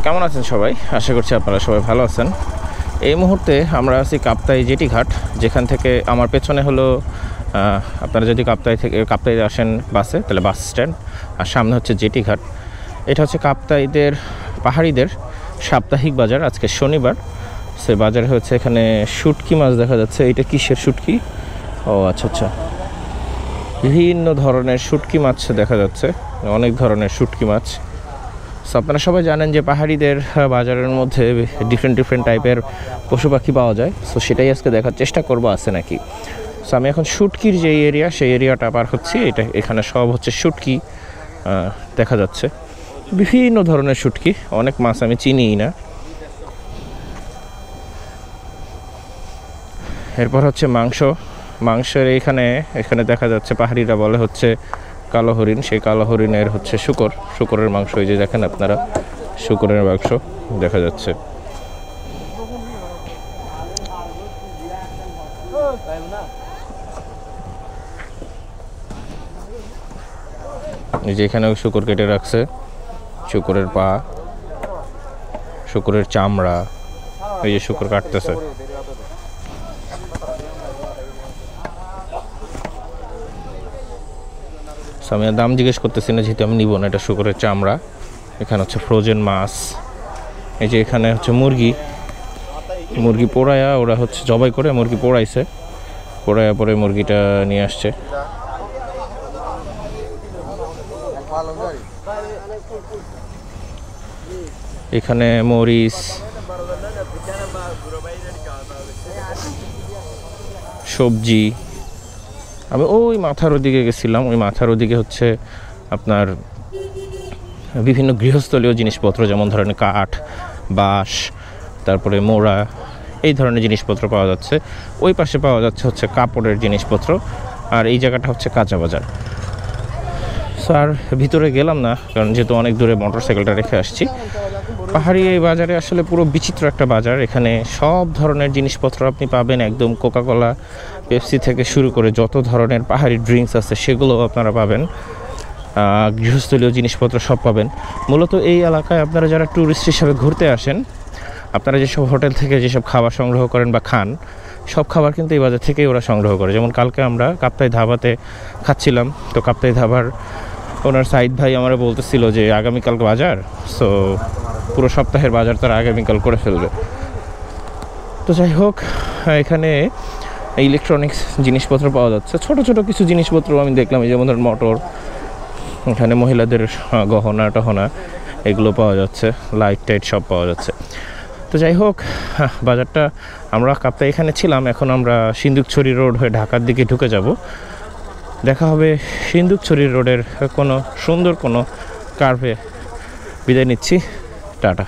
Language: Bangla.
কেমন আছেন সবাই? আশা করছি আপনারা সবাই ভালো আছেন। এই মুহূর্তে আমরা আছি কাপ্তাই জেটি ঘাট, যেখান থেকে আমার পেছনে হলো আপনারা যদি কাপ্তাই আসেন বাসে, তাহলে বাস স্ট্যান্ড, আর সামনে হচ্ছে জেটি ঘাট। এটা হচ্ছে কাপ্তাইদের পাহাড়িদের সাপ্তাহিক বাজার। আজকে শনিবার, সে বাজারে হচ্ছে এখানে শুটকি মাছ দেখা যাচ্ছে। এটা কিসের শুটকি? ও আচ্ছা আচ্ছা, বিভিন্ন ধরনের শুটকি মাছ দেখা যাচ্ছে, অনেক ধরনের শুটকি মাছ। সো আপনারা সবাই জানেন যে পাহাড়িদের বাজারের মধ্যে ডিফারেন্ট টাইপের পশু পাখি পাওয়া যায়। সো সেটাই আজকে দেখার চেষ্টা করবো আছে নাকি। সো আমি এখন শুটকির যে এরিয়া, সেই এরিয়াটা পার হচ্ছি। এখানে সব হচ্ছে শুটকি দেখা যাচ্ছে, বিভিন্ন ধরনের শুটকি। অনেক মাছ আমি চিনিই না। এরপর হচ্ছে মাংসের এখানে দেখা যাচ্ছে পাহাড়িরা বলে হচ্ছে কালো হরিণ। সেই কালো হরিণের হচ্ছে শুকরের মাংস। এই যে দেখেন আপনারা, শুকরের মাংস দেখা যাচ্ছে। এই যে এখানেও শুকর কেটে রাখছে, শুকরের পা, শুকরের চামড়া। এই যে শুকর কাটতেছে। আমি দাম জিজ্ঞেস করতেছি না, যেহেতু আমি নিব না। এটা শুকরের চামড়া। এখানে হচ্ছে ফ্রোজেন মাছ। এই যে এখানে হচ্ছে মুরগি পোড়ায়া, ওরা হচ্ছে জবাই করে মুরগি পোড়াইছে, পোড়ায়া পরে মুরগিটা নিয়ে আসছে। এখানে মরিচ, সবজি। আমি ওই মাথার ওদিকে গেছিলাম। ওই মাথার ওদিকে হচ্ছে আপনার বিভিন্ন গৃহস্থলীয় জিনিসপত্র, যেমন ধরেন কাঠ, বাঁশ, তারপরে মোড়া, এই ধরনের জিনিসপত্র পাওয়া যাচ্ছে। ওই পাশে পাওয়া যাচ্ছে হচ্ছে কাপড়ের জিনিসপত্র, আর এই জায়গাটা হচ্ছে কাঁচা বাজার। সো আর ভিতরে গেলাম না, কারণ যেহেতু অনেক দূরে মোটরসাইকেলটা রেখে আসছি। পাহাড়ি এই বাজারে আসলে পুরো বিচিত্র একটা বাজার। এখানে সব ধরনের জিনিসপত্র আপনি পাবেন, একদম কোকাকোলা, পেপসি থেকে শুরু করে যত ধরনের পাহাড়ি ড্রিঙ্কস আছে সেগুলোও আপনারা পাবেন। গৃহস্থলীয় জিনিসপত্র সব পাবেন। মূলত এই এলাকায় আপনারা যারা ট্যুরিস্ট হিসাবে ঘুরতে আসেন, আপনারা যেসব হোটেল থেকে যেসব খাবার সংগ্রহ করেন বা খান, সব খাবার কিন্তু এই বাজার থেকেই ওরা সংগ্রহ করে। যেমন কালকে আমরা কাপ্তাই ধাবাতে খাচ্ছিলাম, তো কাপ্তাই ধাবার ওনার সাইদ ভাই আমার বলতেছিল যে আগামীকাল বাজার, সো পুরো সপ্তাহের বাজার তারা আগামীকাল করে ফেলবে। তো যাই হোক, এখানে ইলেকট্রনিক্স জিনিসপত্র পাওয়া যাচ্ছে। ছোট ছোট কিছু জিনিসপত্র আমি দেখলাম, যেমন ধরুন মোটর, এখানে মহিলাদের গহনা টহনা এগুলো পাওয়া যাচ্ছে, লাইট টাইট সব পাওয়া যাচ্ছে। তো যাই হোক, বাজারটা আমরা কাপ্তাই এখানে ছিলাম। এখন আমরা সিন্দুকছড়ি রোড হয়ে ঢাকার দিকে ঢুকে যাব। দেখা হবে সিন্দুকছড়ি রোডের কোনো সুন্দর কোনো কার্ভে। বিদায় নিচ্ছি, টাটা।